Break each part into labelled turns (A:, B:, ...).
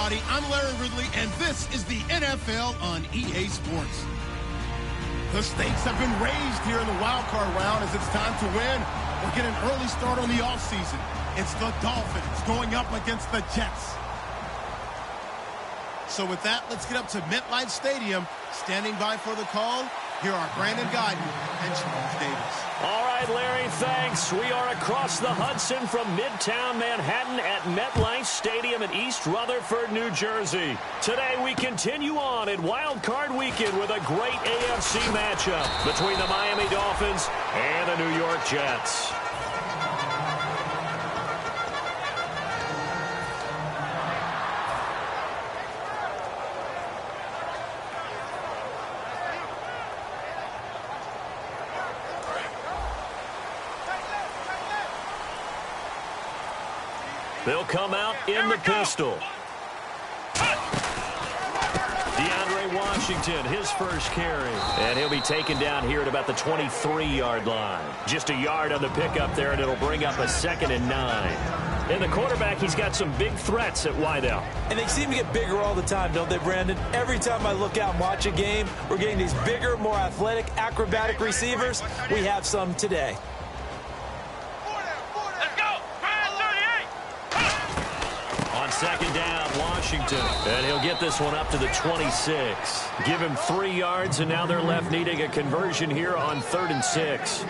A: everybody. I'm Larry Ridley, and this is the NFL on EA Sports. The stakes have been raised here in the wild card round as it's time to win or get an early start on the offseason. It's the Dolphins going up against the Jets. So with that, let's get up to MetLife Stadium. Standing by for the call, here are Brandon Guyton and Charles Davis.
B: All right, Larry, thanks. We are across the Hudson from Midtown Manhattan at MetLife Stadium in East Rutherford, New Jersey. Today, we continue on in Wild Card Weekend with a great AFC matchup between the Miami Dolphins and the New York Jets. They'll come out in the pistol. DeAndre Washington, his first carry. And he'll be taken down here at about the 23-yard line. Just a yard on the pickup there, and it'll bring up a 2nd and 9. And the quarterback, he's got some big threats at wideout.
C: And they seem to get bigger all the time, don't they, Brandon? Every time I look out and watch a game, we're getting these bigger, more athletic, acrobatic receivers. We have some today.
B: Second down, Washington. And he'll get this one up to the 26. Give him 3 yards, and now they're left needing a conversion here on 3rd and 6.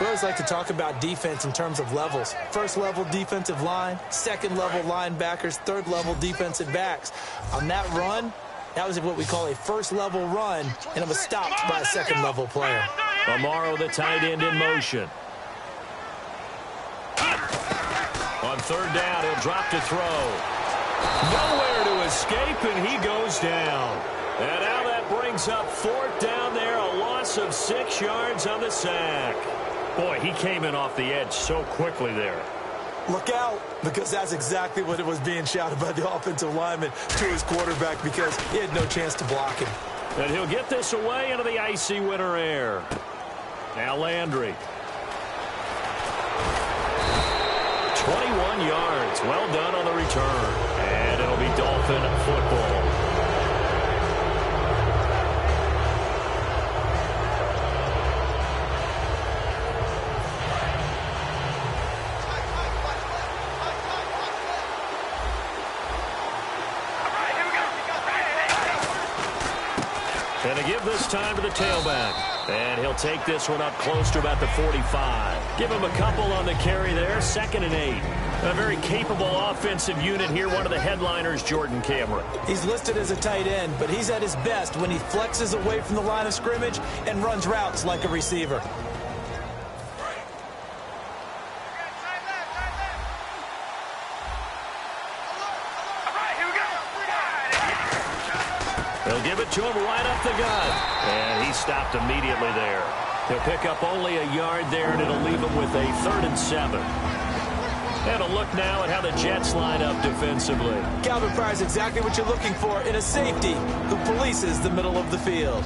C: We always like to talk about defense in terms of levels. First level defensive line, second level linebackers, third level defensive backs. On that run, that was what we call a first level run, and it was stopped by a second level player.
B: Amaro, the tight end, in motion. On 3rd down, he'll drop to throw. Nowhere to escape, and he goes down. And now that brings up 4th down there, a loss of 6 yards on the sack. Boy, he came in off the edge so quickly there.
C: Look out, because that's exactly what it was being shouted by the offensive lineman to his quarterback, because he had no chance to block him.
B: And he'll get this away into the icy winter air. Now Landry. 21 yards. Well done on the return. And it'll be Dolphin football. And to give this time to the tailback. And he'll take this one up close to about the 45. Give him a couple on the carry there. 2nd and 8. A very capable offensive unit here. One of the headliners, Jordan Cameron.
C: He's listed as a tight end, but he's at his best when he flexes away from the line of scrimmage and runs routes like a receiver.
B: They'll give it to him right up the gut. And he stopped immediately there. He'll pick up only a yard there, and it'll leave him with a 3rd and 7. And a look now at how the Jets line up defensively.
C: Calvin Pryor's exactly what you're looking for in a safety who polices the middle of the field.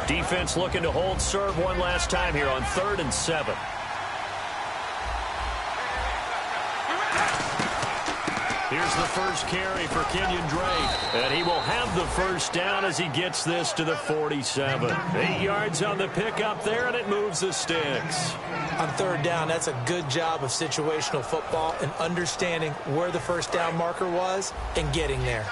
B: Defense looking to hold serve one last time here on 3rd and 7. Here's the first carry for Kenyon Drake. And he will have the first down as he gets this to the 47. 8 yards on the pickup there, and it moves the sticks.
C: On 3rd down, that's a good job of situational football and understanding where the first down marker was and getting there.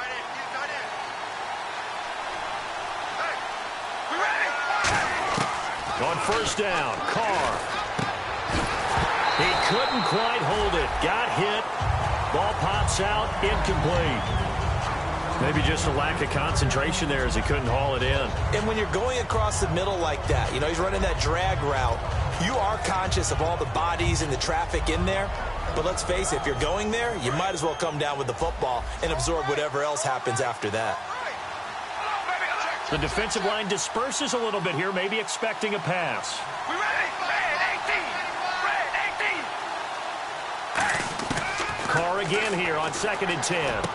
B: On 1st down, Carr. He couldn't quite hold it. Got hit. Ball pops out, incomplete. Maybe just a lack of concentration there as he couldn't haul it in.
C: And when you're going across the middle like that, you know, he's running that drag route, you are conscious of all the bodies and the traffic in there. But let's face it, if you're going there, you might as well come down with the football and absorb whatever else happens after that.
B: The defensive line disperses a little bit here, maybe expecting a pass.
D: We ready?
B: Carr again here on 2nd and 10.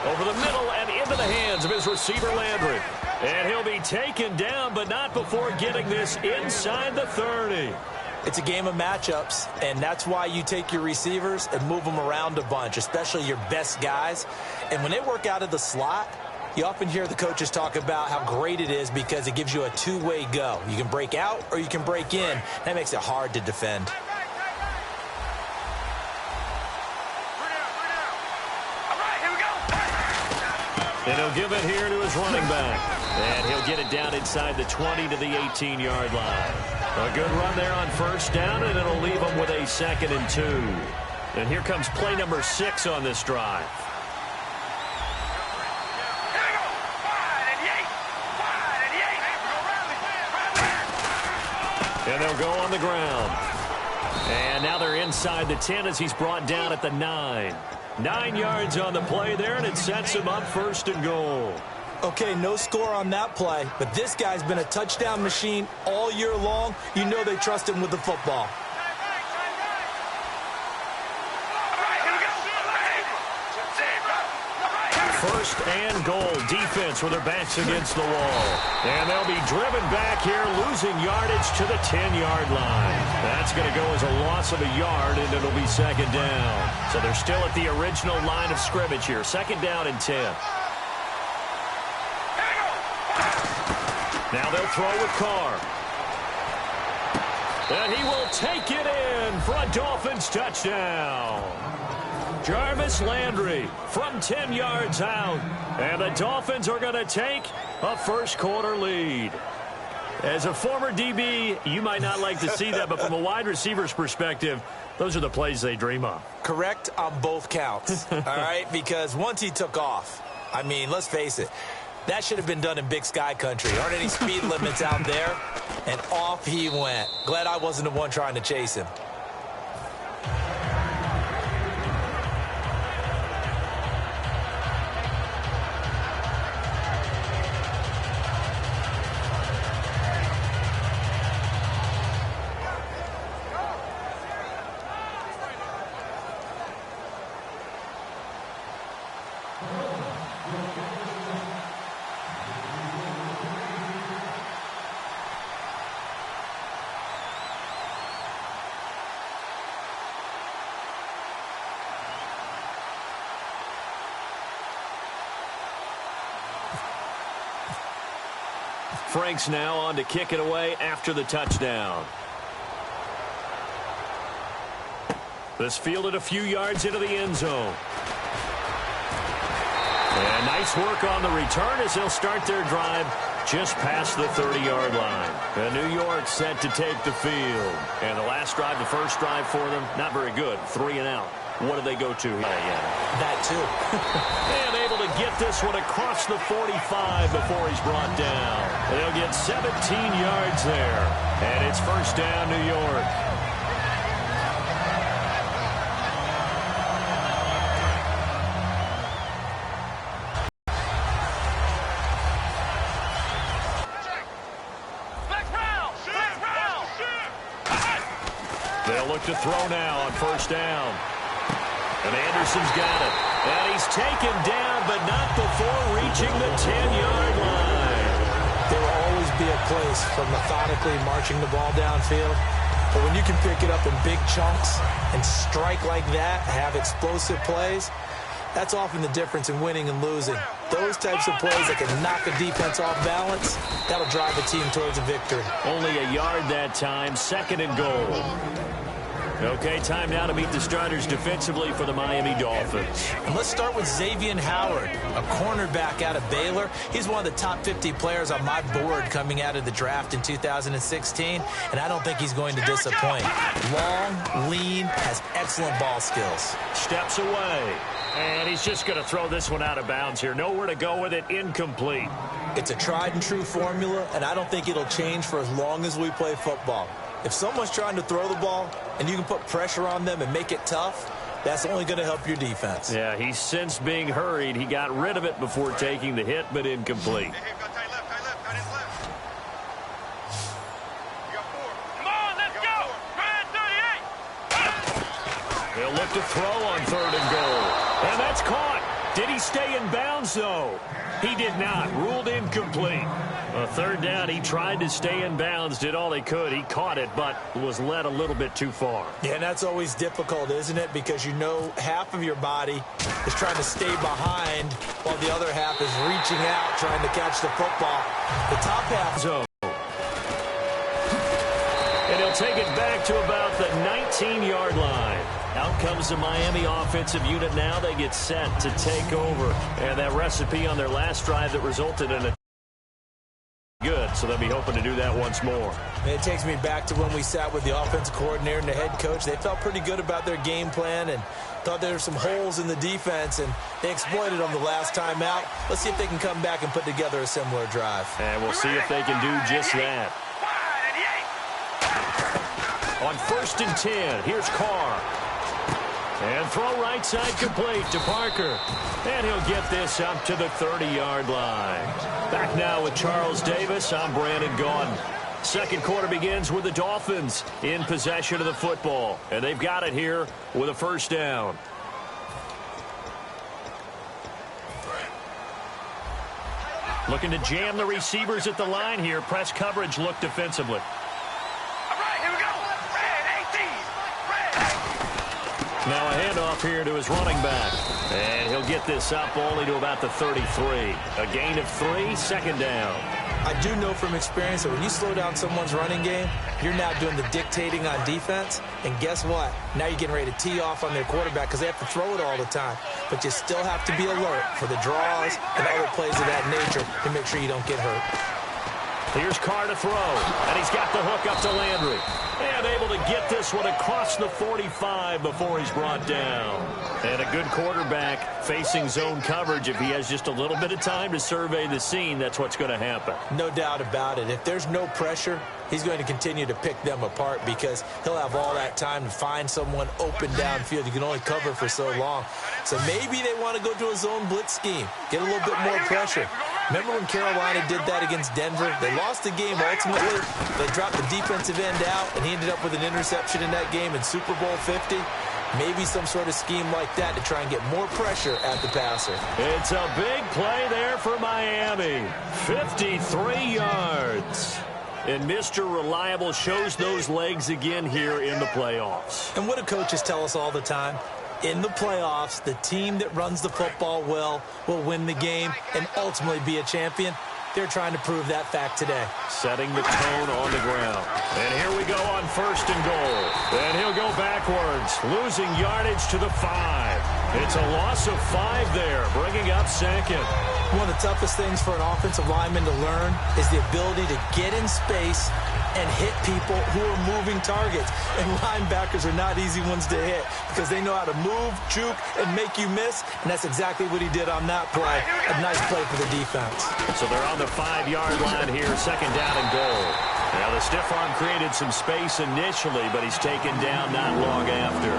B: Over the middle and into the hands of his receiver, Landry. And he'll be taken down, but not before getting this inside the 30.
C: It's a game of matchups, and that's why you take your receivers and move them around a bunch, especially your best guys. And when they work out of the slot, you often hear the coaches talk about how great it is because it gives you a two-way go. You can break out or you can break in. That makes it hard to defend.
B: And he'll give it here to his running back. And he'll get it down inside the 20 to the 18-yard line. A good run there on first down, and it'll leave them with a 2nd and 2. And here comes play number 6 on this drive. And they'll go on the ground. And now they're inside the 10 as he's brought down at the 9. 9 yards on the play there, and it sets him up 1st and goal.
C: Okay, no score on that play, but this guy's been a touchdown machine all year long. You know they trust him with the football.
B: First and goal. Defense with their backs against the wall. And they'll be driven back here, losing yardage to the 10-yard line. That's going to go as a loss of a yard, and it'll be 2nd down. So they're still at the original line of scrimmage here. 2nd down and 10. Now they'll throw with Carr. And he will take it in for a Dolphins touchdown. Jarvis Landry from 10 yards out. And the Dolphins are going to take a first-quarter lead. As a former DB, you might not like to see that, but from a wide receiver's perspective, those are the plays they dream of.
C: Correct on both counts, all right? Because once he took off, I mean, let's face it, that should have been done in Big Sky country. There aren't any speed limits out there, and off he went. Glad I wasn't the one trying to chase him.
B: Franks now on to kick it away after the touchdown. This fielded a few yards into the end zone. And nice work on the return as they'll start their drive just past the 30-yard line. And New York set to take the field. And the last drive, the first drive for them, not very good. 3 and out. What do they go to?
C: That too.
B: And able to get this one across the 45 before he's brought down. And they'll get 17 yards there. And it's first down, New York. They'll look to throw now on first down. And Anderson's got it. And he's taken down, but not before reaching the 10-yard line.
C: There will always be a place for methodically marching the ball downfield. But when you can pick it up in big chunks and strike like that, have explosive plays, that's often the difference in winning and losing. Those types of plays that can knock a defense off balance, that'll drive a team towards a victory.
B: Only a yard that time, 2nd and goal. Okay, time now to meet the starters defensively for the Miami Dolphins.
C: And let's start with Xavier Howard, a cornerback out of Baylor. He's one of the top 50 players on my board coming out of the draft in 2016, and I don't think he's going to disappoint. Long, lean, has excellent ball skills.
B: Steps away, and he's just going to throw this one out of bounds here. Nowhere to go with it, incomplete.
C: It's a tried-and-true formula, and I don't think it'll change for as long as we play football. If someone's trying to throw the ball and you can put pressure on them and make it tough, that's only going to help your defense.
B: Yeah, he's since being hurried. He got rid of it before taking the hit, but incomplete. They'll look to throw on 3rd and goal. And that's caught. Did he stay in bounds, though? He did not. Ruled incomplete. A third down, he tried to stay in bounds, did all he could. He caught it, but was led a little bit too far.
C: Yeah, and that's always difficult, isn't it? Because you know half of your body is trying to stay behind while the other half is reaching out, trying to catch the football. The top half
B: zone. And he'll take it back to about the 19-yard line. Out comes the Miami offensive unit now. They get set to take over. And that recipe on their last drive that resulted in a good, so they'll be hoping to do that once more.
C: And it takes me back to when we sat with the offensive coordinator and the head coach. They felt pretty good about their game plan and thought there were some holes in the defense, and they exploited them the last time out. Let's see if they can come back and put together a similar drive.
B: And we'll see if they can do just that. On 1st and 10, here's Carr. And throw right side complete to Parker. And he'll get this up to the 30-yard line. Back now with Charles Davis. I'm Brandon Gaudin. Second quarter begins with the Dolphins in possession of the football. And they've got it here with a first down. Looking to jam the receivers at the line here. Press coverage look defensively. Now a handoff here to his running back. And he'll get this up only to about the 33. A gain of 3, second down.
C: I do know from experience that when you slow down someone's running game, you're now doing the dictating on defense. And guess what? Now you're getting ready to tee off on their quarterback because they have to throw it all the time. But you still have to be alert for the draws and other plays of that nature to make sure you don't get hurt.
B: Here's Carr to throw, and he's got the hook up to Landry. And able to get this one across the 45 before he's brought down. And a good quarterback facing zone coverage. If he has just a little bit of time to survey the scene, that's what's going to happen.
C: No doubt about it. If there's no pressure, he's going to continue to pick them apart because he'll have all that time to find someone open downfield. You can only cover for so long. So maybe they want to go to a zone blitz scheme, get a little bit more pressure. Remember when Carolina did that against Denver? They lost the game ultimately. They dropped the defensive end out, and he ended up with an interception in that game in Super Bowl 50. Maybe some sort of scheme like that to try and get more pressure at the passer.
B: It's a big play there for Miami. 53 yards. And Mr. Reliable shows those legs again here in the playoffs.
C: And what do coaches tell us all the time? In the playoffs, the team that runs the football well will win the game and ultimately be a champion. They're trying to prove that fact today.
B: Setting the tone on the ground. And here we go on 1st and goal. And he'll go backwards, losing yardage to the 5. It's a loss of 5 there, bringing up 2nd.
C: One of the toughest things for an offensive lineman to learn is the ability to get in space and hit people who are moving targets. And linebackers are not easy ones to hit because they know how to move, juke, and make you miss. And that's exactly what he did on that play. A nice play for the defense.
B: So they're on the 5-yard line here, 2nd down and goal. Now the stiff arm created some space initially, but he's taken down not long after.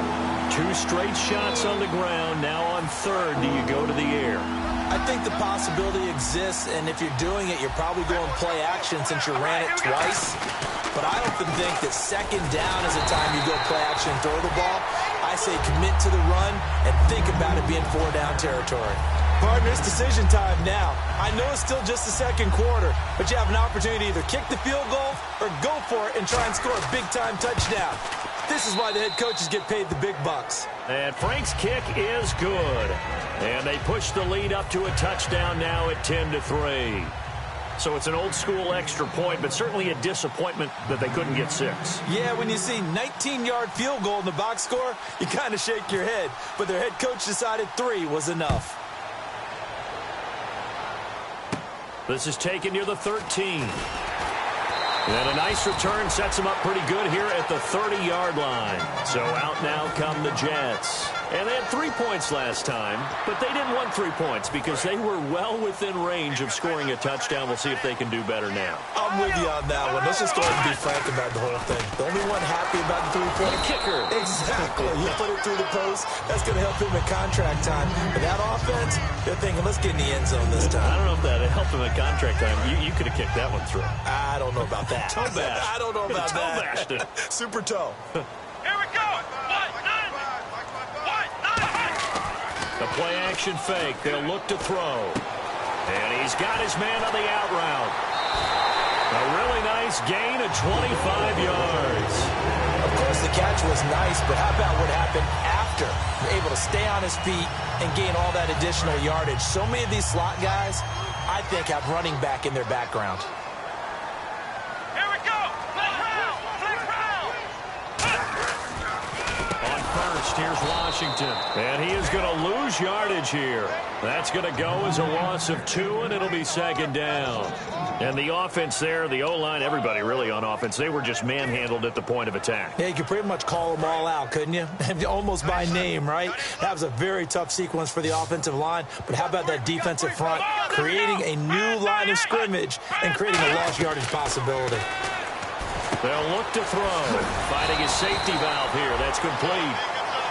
B: 2 straight shots on the ground. Now on 3rd, do you go to the air?
C: I think the possibility exists, and if you're doing it, you're probably going play action since you ran it twice. But I often think that 2nd down is a time you go play action and throw the ball. I say commit to the run and think about it being 4-down territory. Partner, it's decision time now. I know it's still just the 2nd quarter, but you have an opportunity to either kick the field goal or go for it and try and score a big-time touchdown. This is why the head coaches get paid the big bucks.
B: And Frank's kick is good. And they push the lead up to a touchdown now at 10-3. So it's an old-school extra point, but certainly a disappointment that they couldn't get 6.
C: Yeah, when you see 19-yard field goal in the box score, you kind of shake your head. But their head coach decided 3 was enough.
B: This is taken near the 13. And a nice return sets them up pretty good here at the 30-yard line. So out now come the Jets. And they had 3 points last time, but they didn't want 3 points because they were well within range of scoring a touchdown. We'll see if they can do better now.
C: I'm with you on that one. Let's just go ahead and be frank about the whole thing. The only one happy about the 3-point
B: kicker.
C: Exactly. You put it through the post. That's going to help him at contract time. But that offense, they're thinking, let's get in the end zone this time.
B: I don't know if that helped him at contract time. You could have kicked that one through.
C: I don't know about that.
B: Toe bash.
C: I don't know about
B: toe
C: that.
B: Bashed it.
C: Super toe.
D: Here we go.
B: A play-action fake. They'll look to throw. And he's got his man on the out route. A really nice gain of 25 yards.
C: Of course, the catch was nice, but how about what happened after? You're able to stay on his feet and gain all that additional yardage. So many of these slot guys, I think, have running back in their background.
D: Here we go! Flex round! Flex round!
B: On first, here's Washington. And he is going to lose yardage here. That's going to go as a loss of 2, and it'll be second down. And the offense there, the O-line, everybody really on offense, they were just manhandled at the point of attack.
C: Yeah, you could pretty much call them all out, couldn't you? Almost by name, right? That was a very tough sequence for the offensive line. But how about that defensive front creating a new line of scrimmage and creating a lost yardage possibility?
B: They'll look to throw. Finding his safety valve here. That's complete.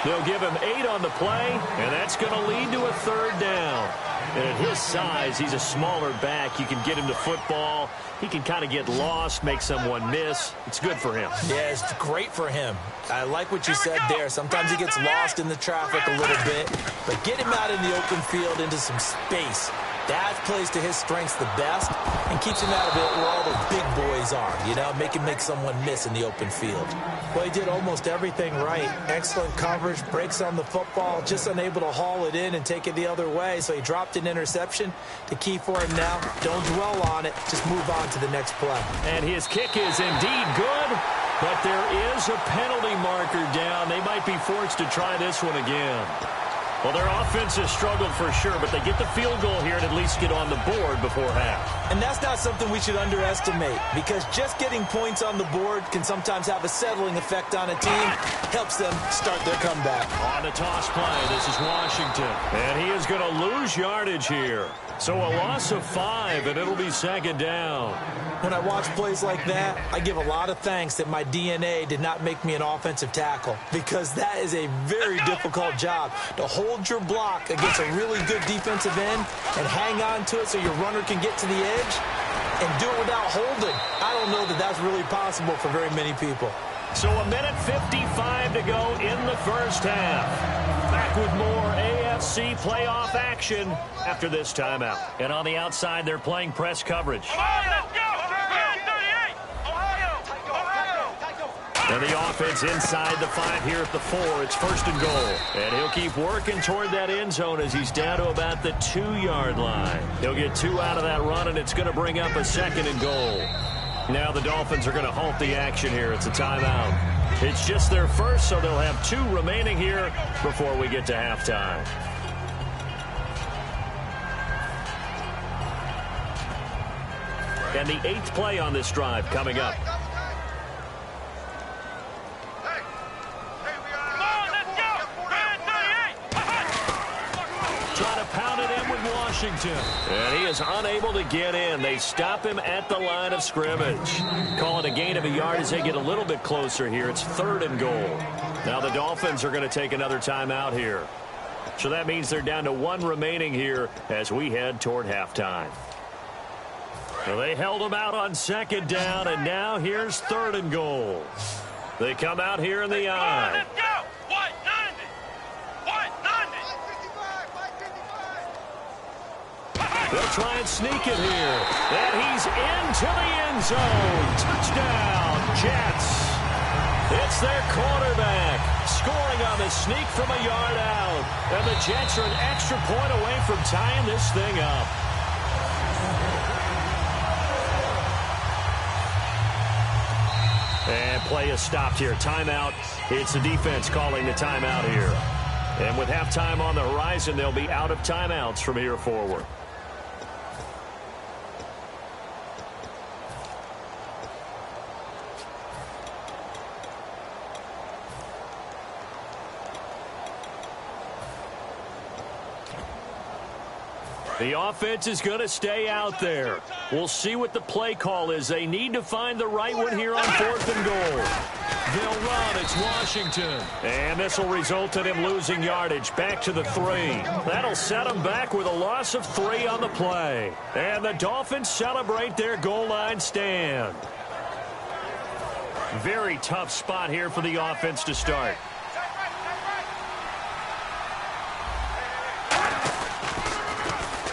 B: They'll give him 8 on the play, and that's going to lead to a third down. And at his size, he's a smaller back. You can get him to football. He can kind of get lost, make someone miss. It's good for him.
C: Yeah, it's great for him. I like what you said there. Sometimes he gets lost in the traffic a little bit, but get him out in the open field into some space. That plays to his strengths the best and keeps him out of it where all the big boys are, you know, make someone miss in the open field. Well, he did almost everything right. Excellent coverage, breaks on the football, just unable to haul it in and take it the other way, so he dropped an interception. The key for him now, don't dwell on it, just move on to the next play.
B: And his kick is indeed good, but there is a penalty marker down. They might be forced to try this one again. Well, their offense has struggled for sure, but they get the field goal here and at least get on the board before half.
C: And that's not something we should underestimate, because just getting points on the board can sometimes have a settling effect on a team. Helps them start their comeback.
B: On the toss play, this is Washington. And he is going to lose yardage here. So a loss of 5, and it'll be second down.
C: When I watch plays like that, I give a lot of thanks that my DNA did not make me an offensive tackle, because that is a very difficult job to hold your block against a really good defensive end and hang on to it so your runner can get to the edge and do it without holding. I don't know that that's really possible for very many people.
B: So a minute 55 to go in the first half. Back with more AFC playoff action after this timeout. And on the outside, they're playing press coverage. And the offense inside the 5 here at the 4. It's first and goal. And he'll keep working toward that end zone as he's down to about the 2-yard line. He'll get 2 out of that run, and it's going to bring up a second and goal. Now the Dolphins are going to halt the action here. It's a timeout. It's just their first, so they'll have 2 remaining here before we get to halftime. And the 8th play on this drive coming up. Trying to pound it in with Washington. And he is unable to get in. They stop him at the line of scrimmage. Call it a gain of a yard as they get a little bit closer here. It's third and goal. Now the Dolphins are going to take another timeout here. So that means they're down to 1 remaining here as we head toward halftime. Well, they held him out on second down, and now here's third and goal. They come out here in the eye.
D: Let's go! White 90! White 90!
B: They'll try and sneak it here. And he's into the end zone. Touchdown, Jets. It's their quarterback scoring on the sneak from a yard out. And the Jets are an extra point away from tying this thing up. And play is stopped here. Timeout. It's the defense calling the timeout here. And with halftime on the horizon, they'll be out of timeouts from here forward. The offense is going to stay out there. We'll see what the play call is. They need to find the right one here on 4th and goal. They'll run. It's Washington. And this will result in him losing yardage. Back to the 3. That'll set him back with a loss of 3 on the play. And the Dolphins celebrate their goal line stand. Very tough spot here for the offense to start.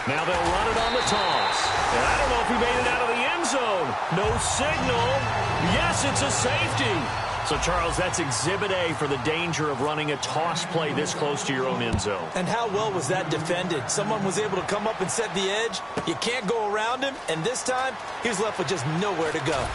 B: Now they'll run it on the toss. And I don't know if he made it out of the end zone. No signal. Yes, it's a safety. So, Charles, that's Exhibit A for the danger of running a toss play this close to your own end zone.
C: And how well was that defended? Someone was able to come up and set the edge. You can't go around him. And this time, he was left with just nowhere to go.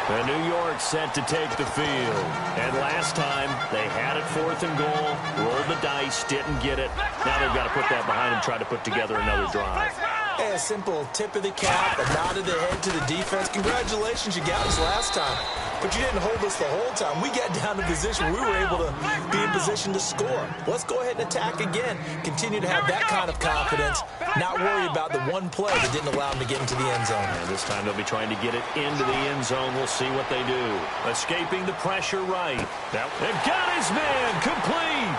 B: And New York set to take the field. And last time, they had it 4th and goal, rolled the dice, didn't get it. Now they've got to put that behind them, try to put together another drive.
C: Hey, a simple tip of the cap, a nod of the head to the defense. Congratulations, you got us last time. But you didn't hold us the whole time. We got down to position where we were able to be in position to score. Let's go ahead and attack again. Continue to have that kind of confidence. Not worry about the one play that didn't allow them to get into the end zone.
B: And this time they'll be trying to get it into the end zone. We'll see what they do. Escaping the pressure right. Now, and got his man complete.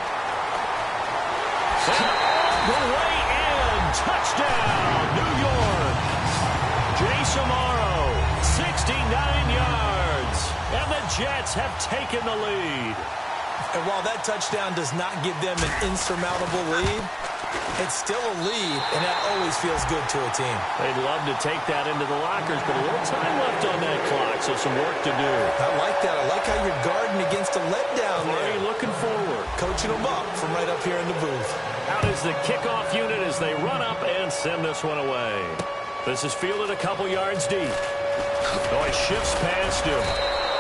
B: And all the way in. Touchdown, New York. Jason Morrow, 69 yards. And the Jets have taken the lead.
C: And while that touchdown does not give them an insurmountable lead, it's still a lead, and that always feels good to a team.
B: They'd love to take that into the lockers, but a little time left on that clock, so some work to do.
C: I like that. I like how you're guarding against a letdown there.
B: Already looking forward.
C: Coaching them up from right up here in the booth.
B: Out is the kickoff unit as they run up and send this one away. This is fielded a couple yards deep. Oh, he shifts past him.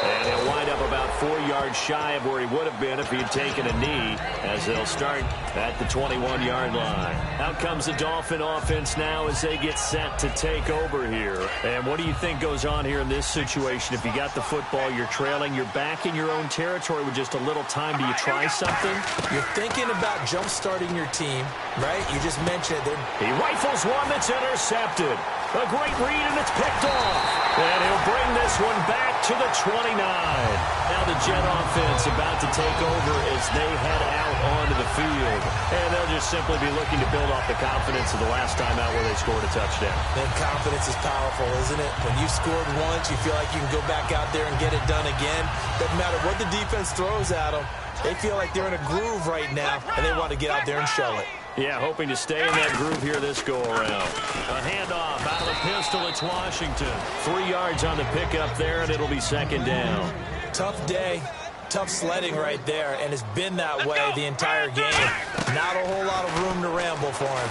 B: And he'll wind up about 4 yards shy of where he would have been if he had taken a knee, as they'll start at the 21-yard line. Out comes the Dolphin offense now as they get set to take over here. And what do you think goes on here in this situation? If you got the football, you're trailing, you're back in your own territory with just a little time. Do you try something?
C: You're thinking about jump-starting your team, right? You just mentioned it.
B: He rifles one that's intercepted. A great read, and it's picked off. And he'll bring this one back to the 29. Now the Jet offense about to take over as they head out onto the field. And they'll just simply be looking to build off the confidence of the last time out where they scored a touchdown.
C: And confidence is powerful, isn't it? When you scored once, you feel like you can go back out there and get it done again. Doesn't matter what the defense throws at them. They feel like they're in a groove right now, and they want to get out there and show it.
B: Yeah, hoping to stay in that groove here this go-around. A handoff out of the pistol. It's Washington. 3 yards on the pickup there, and it'll be second down.
C: Tough day, tough sledding right there, and it's been that way the entire game. Not a whole lot of room to ramble for him.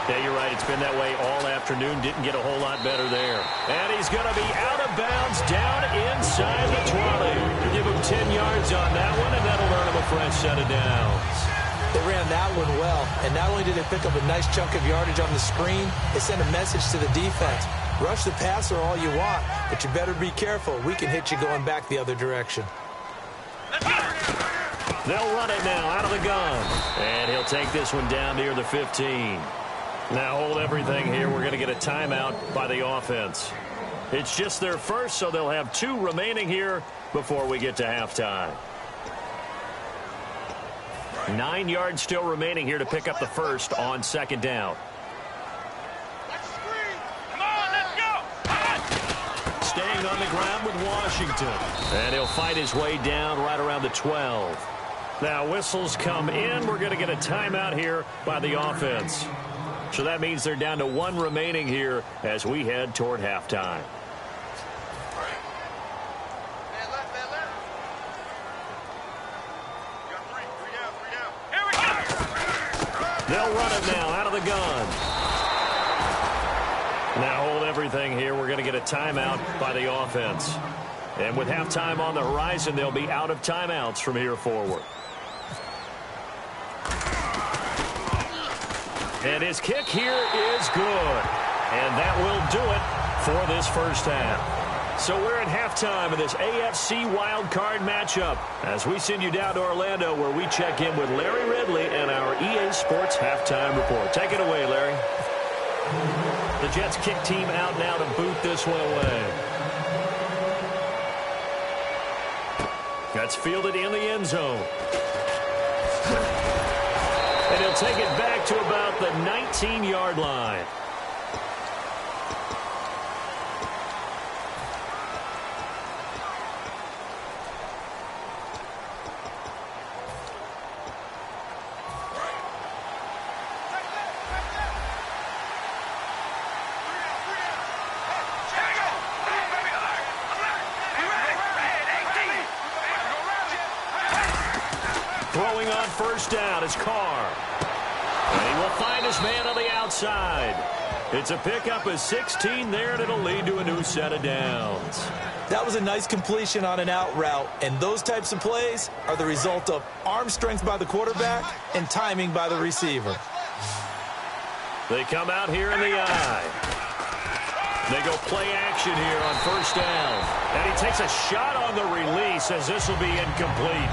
B: Yeah, you're right. It's been that way all afternoon. Didn't get a whole lot better there. And he's going to be out of bounds down inside the 20. Give him 10 yards on that one, and that'll earn him a fresh set of downs.
C: They ran that one well, and not only did they pick up a nice chunk of yardage on the screen, they sent a message to the defense. Rush the passer all you want, but you better be careful. We can hit you going back the other direction.
B: They'll run it now out of the gun. And he'll take this one down near the 15. Now hold everything here. We're going to get a timeout by the offense. It's just their first, so they'll have 2 remaining here before we get to halftime. 9 yards still remaining here to pick up the first on second down.
D: Come on, let's go.
B: Staying on the ground with Washington. And he'll fight his way down right around the 12. Now whistles come in. We're going to get a timeout here by the offense. So that means they're down to 1 remaining here as we head toward halftime. They'll run it now out of the gun. Now hold everything here. We're going to get a timeout by the offense. And with halftime on the horizon, they'll be out of timeouts from here forward. And his kick here is good. And that will do it for this first half. So we're at halftime of this AFC wildcard matchup as we send you down to Orlando where we check in with Larry Ridley and our EA Sports halftime report. Take it away, Larry. The Jets kick team out now to boot this one away. That's fielded in the end zone. And he'll take it back to about the 19-yard line. first down. It's Carr. And he will find his man on the outside. It's a pickup of 16 there, and it'll lead to a new set of downs.
C: That was a nice completion on an out route, and those types of plays are the result of arm strength by the quarterback and timing by the receiver.
B: They come out here in the eye. They go play action here on first down. And he takes a shot on the release as this will be incomplete.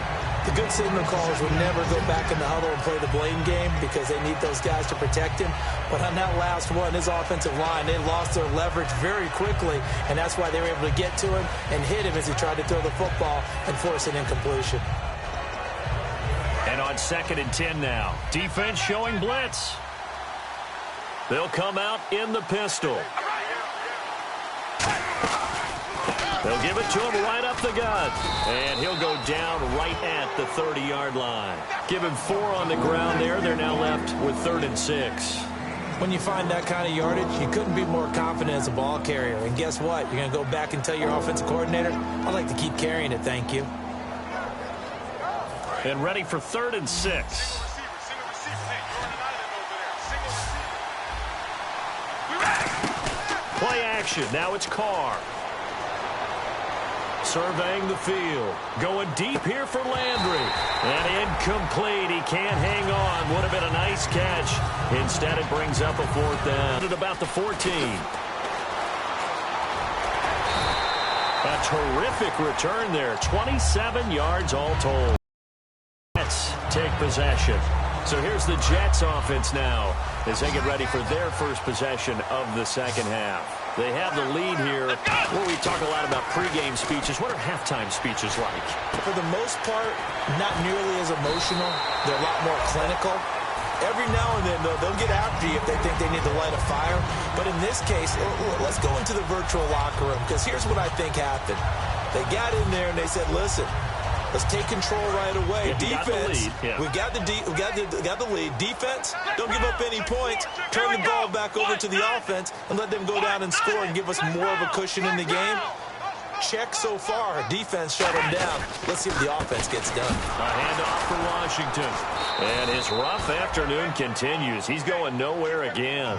C: The good signal callers would never go back in the huddle and play the blame game because they need those guys to protect him. But on that last one, his offensive line, they lost their leverage very quickly, and that's why they were able to get to him and hit him as he tried to throw the football and force an incompletion.
B: And on 2nd and 10 now, defense showing blitz. They'll come out in the pistol. They'll give it to him right up the gut. And he'll go down right at the 30-yard line. Give him 4 on the ground there. They're now left with 3rd and 6.
C: When you find that kind of yardage, you couldn't be more confident as a ball carrier. And guess what? You're going to go back and tell your offensive coordinator, I'd like to keep carrying it, thank you.
B: And ready for 3rd and 6. Play action. Now it's Carr. Surveying the field. Going deep here for Landry. And incomplete. He can't hang on. Would have been a nice catch. Instead, it brings up a 4th down at about the 14. A terrific return there. 27 yards all told. Jets take possession. So here's the Jets offense now as they get ready for their first possession of the second half. They have the lead here. Where we talk a lot about pregame speeches. What are halftime speeches like?
C: For the most part, not nearly as emotional. They're a lot more clinical. Every now and then, though, they'll get after you if they think they need to light a fire. But in this case, let's go into the virtual locker room, because here's what I think happened. They got in there and they said, listen, let's take control right away. Defense, we got the lead. Defense, don't give up any points. Turn the ball back over to the offense and let them go down and score and give us more of a cushion in the game. Check so far. Defense shut them down. Let's see if the offense gets done.
B: A handoff for Washington. And his rough afternoon continues. He's going nowhere again.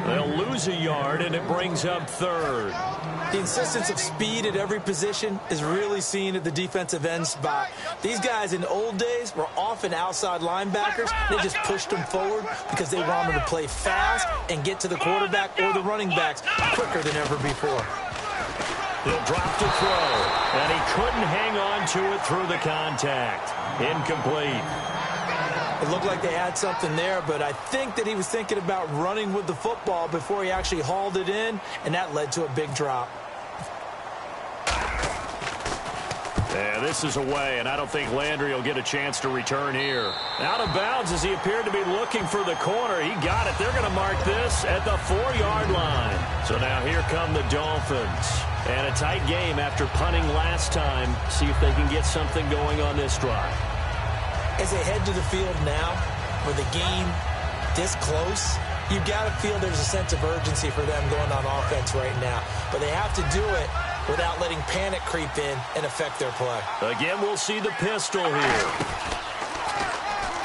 B: They'll lose a yard, and it brings up 3rd.
C: The insistence of speed at every position is really seen at the defensive end spot. These guys in old days were often outside linebackers. They just pushed them forward because they wanted to play fast and get to the quarterback or the running backs quicker than ever before.
B: He'll drop to throw, and he couldn't hang on to it through the contact. Incomplete.
C: It looked like they had something there, but I think that he was thinking about running with the football before he actually hauled it in, and that led to a big drop.
B: Yeah, this is away, and I don't think Landry will get a chance to return here. Out of bounds as he appeared to be looking for the corner. He got it. They're going to mark this at the 4-yard line. So now here come the Dolphins. And a tight game after punting last time. See if they can get something going on this drive.
C: As they head to the field now, with the game this close, you've got to feel there's a sense of urgency for them going on offense right now. But they have to do it without letting panic creep in and affect their play.
B: Again, we'll see the pistol here.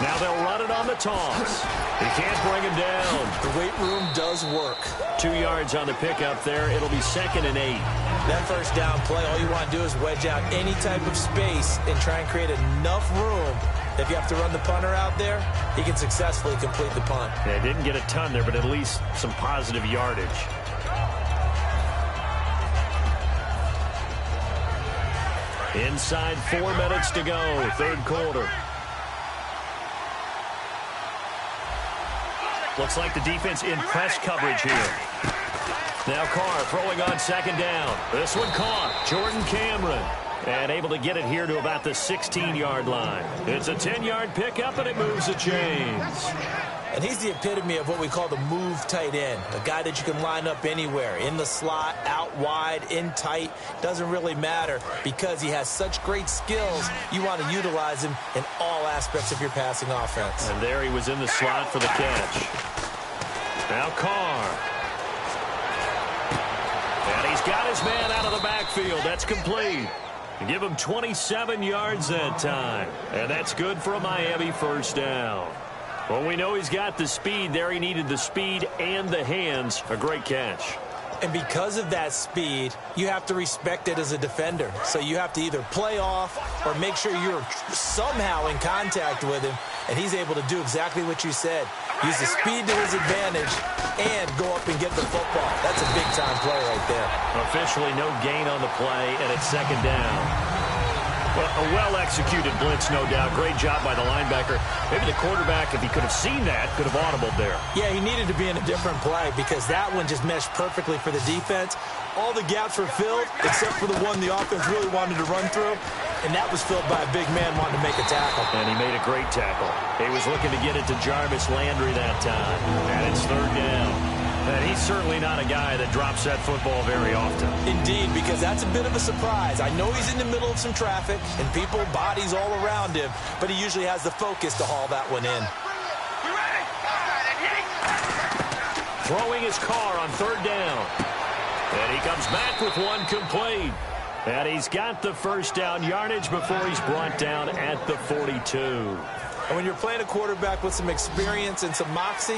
B: Now they'll run it on the toss. He can't bring him down.
C: The weight room does work.
B: 2 yards on the pickup there. It'll be 2nd and 8.
C: That first down play, all you want to do is wedge out any type of space and try and create enough room. If you have to run the punter out there, he can successfully complete the punt.
B: Yeah, didn't get a ton there, but at least some positive yardage. Inside 4 minutes to go, 3rd quarter. Looks like the defense in press coverage here. Now Carr throwing on 2nd down. This one caught. Jordan Cameron. And able to get it here to about the 16-yard line. It's a 10-yard pickup, and it moves the chains.
C: And he's the epitome of what we call the move tight end. A guy that you can line up anywhere. In the slot, out wide, in tight. Doesn't really matter because he has such great skills. You want to utilize him in all aspects of your passing offense.
B: And there he was in the slot for the catch. Now Carr. And he's got his man out of the backfield. That's complete. Give him 27 yards that time. And that's good for a Miami first down. Well, we know he's got the speed there. He needed the speed and the hands. A great catch.
C: And because of that speed, you have to respect it as a defender. So you have to either play off or make sure you're somehow in contact with him, and he's able to do exactly what you said. Use the speed to his advantage and go up and get the football. That's a big-time play right there.
B: Officially no gain on the play, and it's second down. Well, a well-executed blitz, no doubt. Great job by the linebacker. Maybe the quarterback, if he could have seen that, could have audibled there.
C: Yeah, he needed to be in a different play because that one just meshed perfectly for the defense. All the gaps were filled except for the one the offense really wanted to run through, and that was filled by a big man wanting to make a tackle.
B: And he made a great tackle. He was looking to get it to Jarvis Landry that time. And it's third down. And he's certainly not a guy that drops that football very often.
C: Indeed, because that's a bit of a surprise. I know he's in the middle of some traffic and people, bodies all around him, but he usually has the focus to haul that one in.
B: Throwing his car on third down. And he comes back with one complete. And he's got the first down yardage before he's brought down at the 42.
C: And when you're playing a quarterback with some experience and some moxie,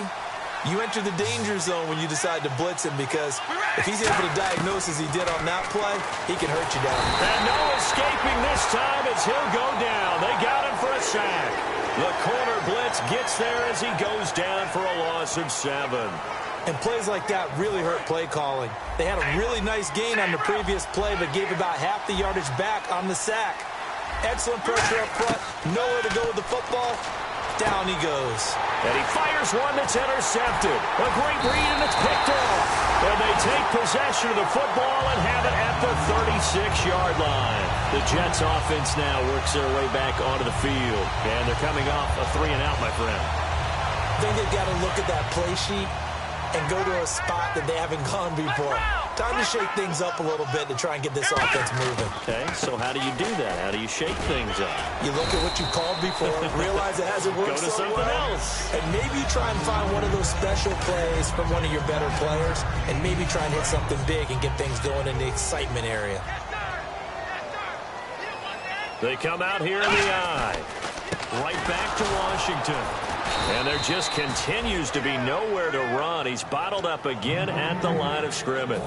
C: you enter the danger zone when you decide to blitz him, because if he's able to diagnose as he did on that play, he can hurt you down.
B: And no escaping this time as he'll go down. They got him for a sack. The corner blitz gets there as he goes down for a loss of 7.
C: And plays like that really hurt play calling. They had a really nice gain on the previous play, but gave about half the yardage back on the sack. Excellent pressure up front. Nowhere to go with the football. Down he goes.
B: And he fires one that's intercepted. A great read, and it's picked off. And they take possession of the football and have it at the 36-yard line. The Jets offense now works their way back onto the field. And they're coming off a 3-and-out, my friend.
C: I think they've got to look at that play sheet and go to a spot that they haven't gone before. Time to shake things up a little bit to try and get this offense moving.
B: Okay, so how do you do that? How do you shake things up?
C: You look at what you called before, realize it hasn't worked
B: Go to
C: so
B: something
C: well,
B: else.
C: and maybe try and find one of those special plays from one of your better players, and maybe try and hit something big and get things going in the excitement area.
B: They come out here in the eye. Right back to Washington. And there just continues to be nowhere to run. He's bottled up again at the line of scrimmage.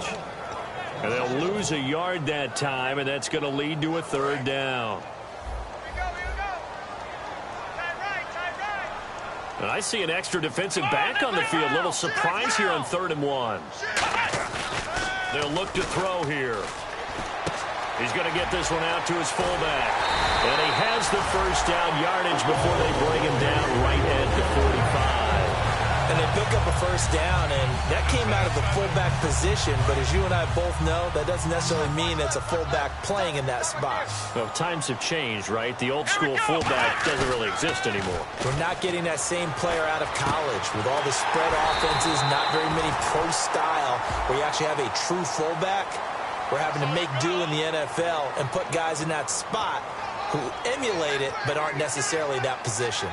B: And they'll lose a yard that time, and that's going to lead to a third down. And I see an extra defensive back on the field. Little surprise here on 3rd and 1. They'll look to throw here. He's going to get this one out to his fullback. And he has the first down yardage before they bring him down right at the 45.
C: And they pick up a first down, and that came out of the fullback position. But as you and I both know, that doesn't necessarily mean it's a fullback playing in that spot.
B: Well, times have changed, right? The old school fullback doesn't really exist anymore.
C: We're not getting that same player out of college with all the spread offenses, not very many pro style, where you actually have a true fullback. We're having to make do in the NFL and put guys in that spot who emulate it but aren't necessarily that position.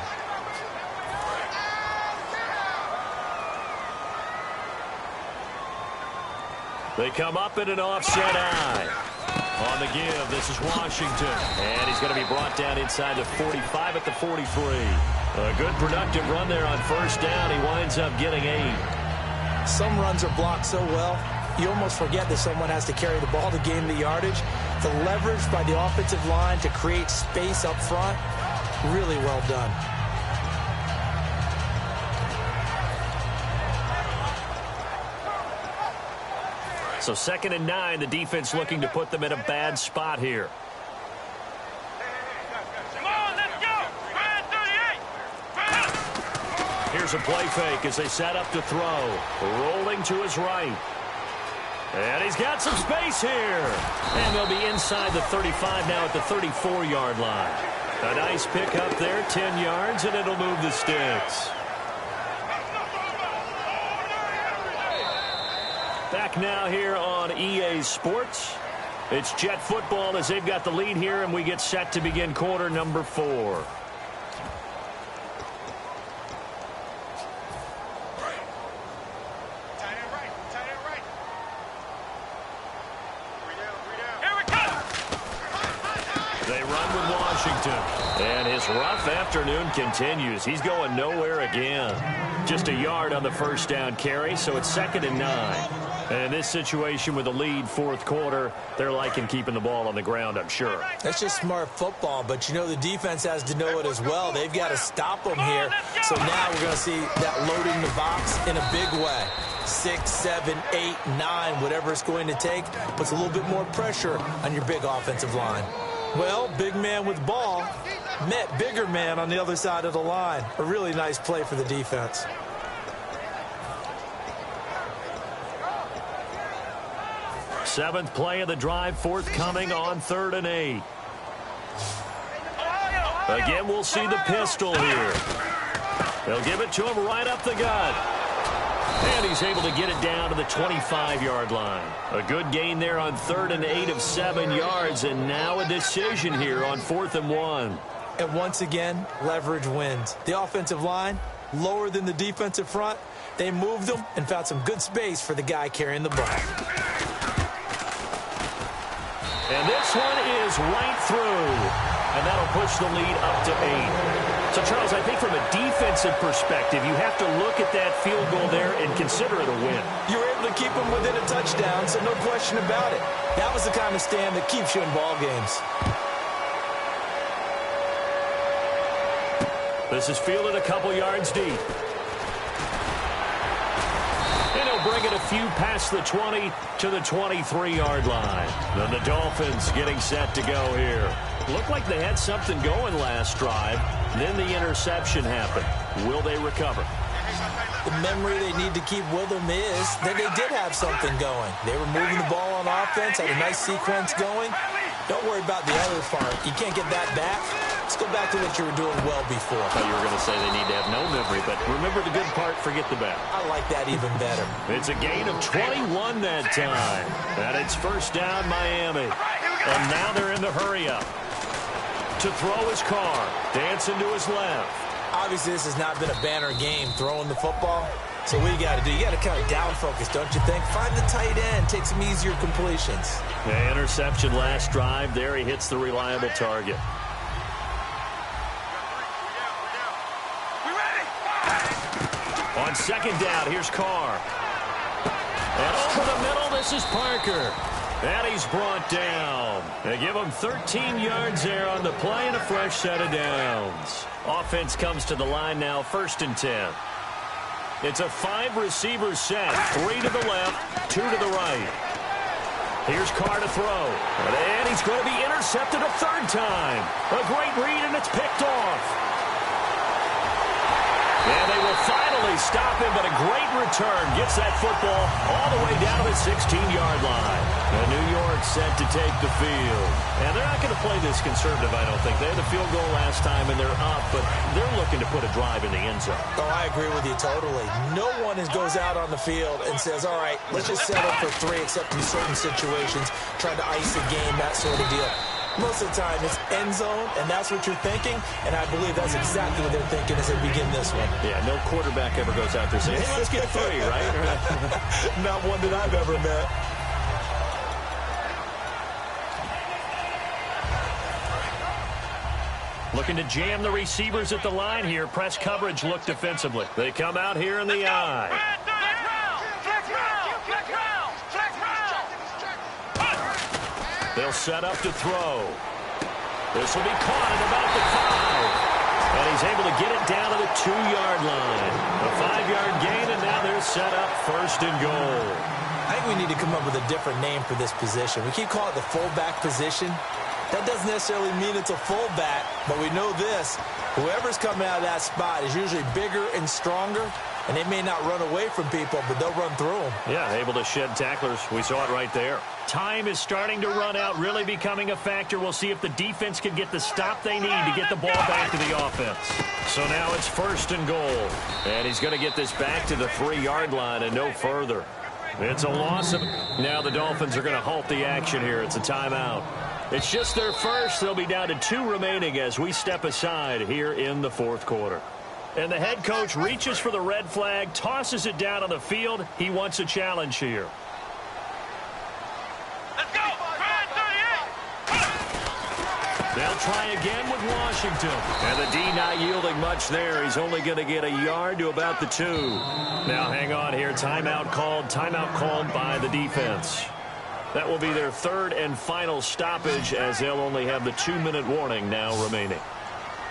B: They come up in an offset eye. On the give, this is Washington. And he's going to be brought down inside the 45 at the 43. A good productive run there on first down. He winds up getting 8.
C: Some runs are blocked so well, you almost forget that someone has to carry the ball to gain the yardage. The leverage by the offensive line to create space up front, really well done.
B: So 2nd and 9, the defense looking to put them in a bad spot here.
D: Come on, let's go! Ryan 38!
B: Here's a play fake as they set up to throw. Rolling to his right. And he's got some space here. And they'll be inside the 35 now at the 34-yard line. A nice pick up there, 10 yards, and it'll move the sticks. Back now here on EA Sports. It's Jet football as they've got the lead here, and we get set to begin quarter number 4. run with Washington. And his rough afternoon continues. He's going nowhere again. Just a yard on the first down carry, so it's 2nd and 9. And in this situation with the lead fourth quarter, they're liking keeping the ball on the ground, I'm sure.
C: That's just smart football, but you know the defense has to know it as well. They've got to stop them here. So now we're going to see that loading the box in a big way. 6, 7, 8, 9, whatever it's going to take, puts a little bit more pressure on your big offensive line. Well, big man with ball met bigger man on the other side of the line. A really nice play for the defense.
B: Seventh play of the drive forthcoming on 3rd and 8. Again, we'll see the pistol here. They'll give it to him right up the gut. And he's able to get it down to the 25-yard line. A good gain there on 3rd and 8 of 7 yards, and now a decision here on 4th and 1.
C: And once again, leverage wins. The offensive line, lower than the defensive front. They moved them and found some good space for the guy carrying the ball.
B: And this one is right through. And that'll push the lead up to 8. So, Charles, I think from a defensive perspective, you have to look at that field goal there and consider it a win.
C: You were able to keep them within a touchdown, so no question about it. That was the kind of stand that keeps you in ball games.
B: This is fielded a couple yards deep. And he'll bring it a few past the 20 to the 23-yard line. Then the Dolphins getting set to go here. Looked like they had something going last drive. Then the interception happened. Will they recover?
C: The memory they need to keep with them is that they did have something going. They were moving the ball on offense, had a nice sequence going. Don't worry about the other part. You can't get that back. Let's go back to what you were doing well before.
B: I thought you were going to say they need to have no memory, but remember the good part, forget the bad.
C: I like that even better.
B: It's a gain of 21 that time. And it's first down Miami. And now they're in the hurry-up. To throw his car, dancing to his left.
C: Obviously, this has not been a banner game throwing the football. So what you got to do, you got to kind of down focus, don't you think? Find the tight end, take some easier completions.
B: The interception last drive. There he hits the reliable target. On 2nd down, here's Carr. And over the middle, this is Parker. And he's brought down. They give him 13 yards there on the play and a fresh set of downs. Offense comes to the line now, 1st and 10. It's a 5-receiver set. 3 to the left, 2 to the right. Here's Carr to throw. And he's going to be intercepted a 3rd time. A great read, and it's picked off. And they will finally stop him, but a great return gets that football all the way down to the 16-yard line. And New York set to take the field. And they're not going to play this conservative, I don't think. They had the field goal last time, and they're up, but they're looking to put a drive in the end zone.
C: Oh, I agree with you totally. No one goes out on the field and says, all right, let's just settle for 3, except in certain situations, trying to ice a game, that sort of deal. Most of the time, it's end zone, and that's what you're thinking, and I believe that's exactly what they're thinking as they begin this one.
B: Yeah, no quarterback ever goes out there saying, hey, let's get 3, right?
C: Not one that I've ever met.
B: Looking to jam the receivers at the line here. Press coverage look defensively. They come out here in the eye. They'll set up to throw. This will be caught at about the 5. And he's able to get it down to the 2-yard line. A 5-yard gain, and now they're set up 1st and goal.
C: I think we need to come up with a different name for this position. We keep calling it the fullback position. That doesn't necessarily mean it's a fullback, but we know this. Whoever's coming out of that spot is usually bigger and stronger, and they may not run away from people, but they'll run through them.
B: Yeah, able to shed tacklers. We saw it right there. Time is starting to run out, really becoming a factor. We'll see if the defense can get the stop they need to get the ball back to the offense. So now it's 1st and goal. And he's going to get this back to the 3-yard line and no further. It's a loss of... Now the Dolphins are going to halt the action here. It's a timeout. It's just their first. They'll be down to 2 remaining as we step aside here in the 4th quarter. And the head coach reaches for the red flag, tosses it down on the field. He wants a challenge here.
D: Let's go.
B: They'll try again with Washington. And the D not yielding much there. He's only going to get a yard to about the 2. Now hang on here. Timeout called by the defense. That will be their third and final stoppage, as they'll only have the 2-minute warning now remaining.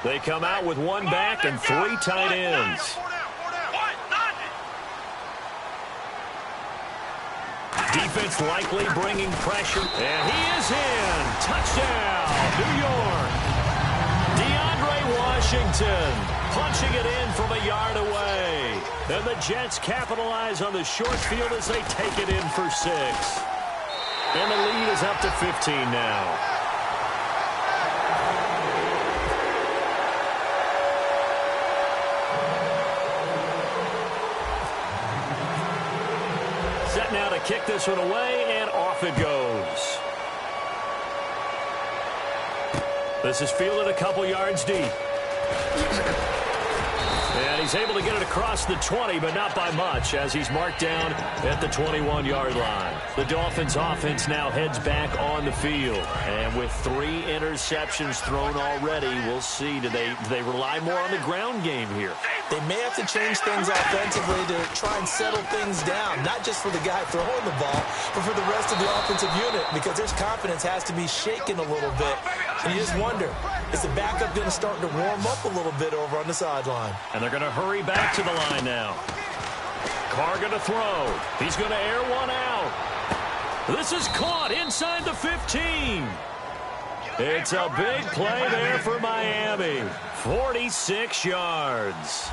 B: They come out with one back and 3 tight ends. Defense likely bringing pressure. And he is in. Touchdown, New York. DeAndre Washington punching it in from a yard away. And the Jets capitalize on the short field as they take it in for 6. And the lead is up to 15 now. Set now to kick this one away, and off it goes. This is fielded a couple yards deep. And he's able to get it across the 20, but not by much, as he's marked down at the 21-yard line. The Dolphins' offense now heads back on the field. And with 3 interceptions thrown already, we'll see. Do they rely more on the ground game here?
C: They may have to change things offensively to try and settle things down, not just for the guy throwing the ball, but for the rest of the offensive unit, because their confidence has to be shaken a little bit. And you just wonder, is the backup going to start to warm up a little bit over on the sideline?
B: And they're going to hurry back to the line now. Carr going to throw. He's going to air one out. This is caught inside the 15. It's a big play there for Miami. 46 yards.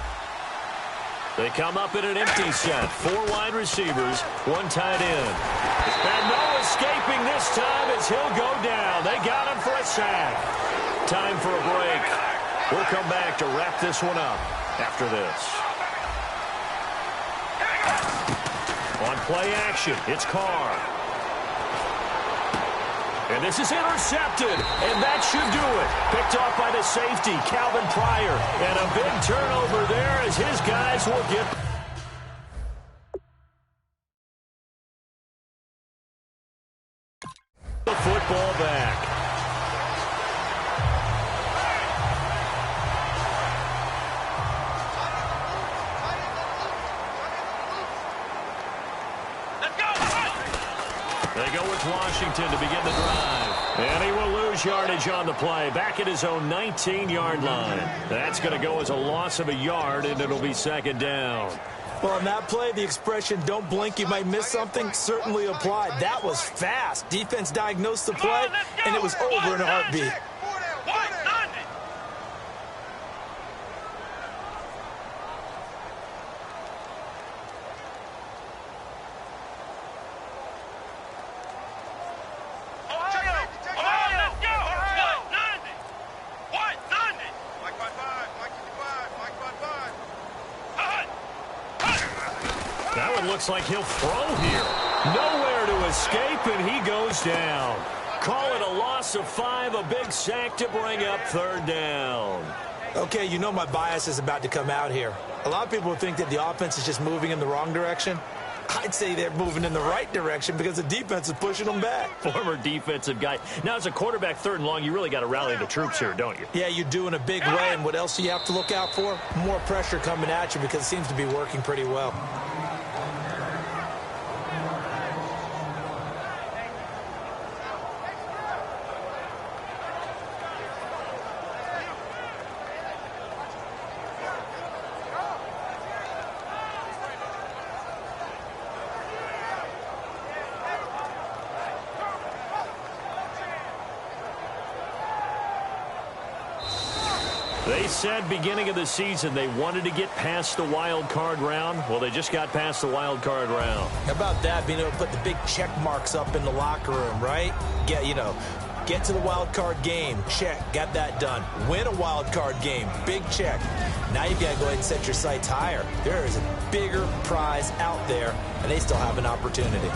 B: They come up in an empty set. 4 wide receivers, 1 tight end. And no escaping this time as he'll go down. They got him for a sack. Time for a break. We'll come back to wrap this one up after this. On play action, it's Carr. And this is intercepted, and that should do it. Picked off by the safety, Calvin Pryor. And a big turnover there as his guys will get the football back. They go with Washington to begin the drive. And he will lose yardage on the play. Back at his own 19-yard line. That's going to go as a loss of a yard, and it'll be 2nd down.
C: Well, on that play, the expression, don't blink, you might miss something, certainly applied. That was fast. Defense diagnosed the play, and it was over in a heartbeat.
B: Looks like he'll throw here. Nowhere to escape, and he goes down. Call it a loss of 5, a big sack to bring up 3rd down.
C: Okay, you know my bias is about to come out here. A lot of people think that the offense is just moving in the wrong direction. I'd say they're moving in the right direction because the defense is pushing them back.
B: Former defensive guy. Now, as a quarterback 3rd and long, you really got to rally the troops here, don't you?
C: Yeah, you do in a big way. And what else do you have to look out for? More pressure coming at you because it seems to be working pretty well.
B: They said beginning of the season they wanted to get past the wild card round. Well, they just got past the wild card round.
C: How about that, being able to put the big check marks up in the locker room, right? Get to the wild card game, check, got that done. Win a wild card game, big check. Now you've got to go ahead and set your sights higher. There is a bigger prize out there, and they still have an opportunity.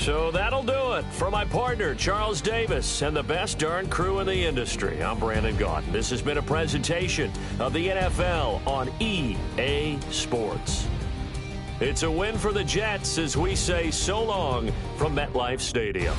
B: So that'll do it. For my partner, Charles Davis, and the best darn crew in the industry, I'm Brandon Gaudin. This has been a presentation of the NFL on EA Sports. It's a win for the Jets as we say so long from MetLife Stadium.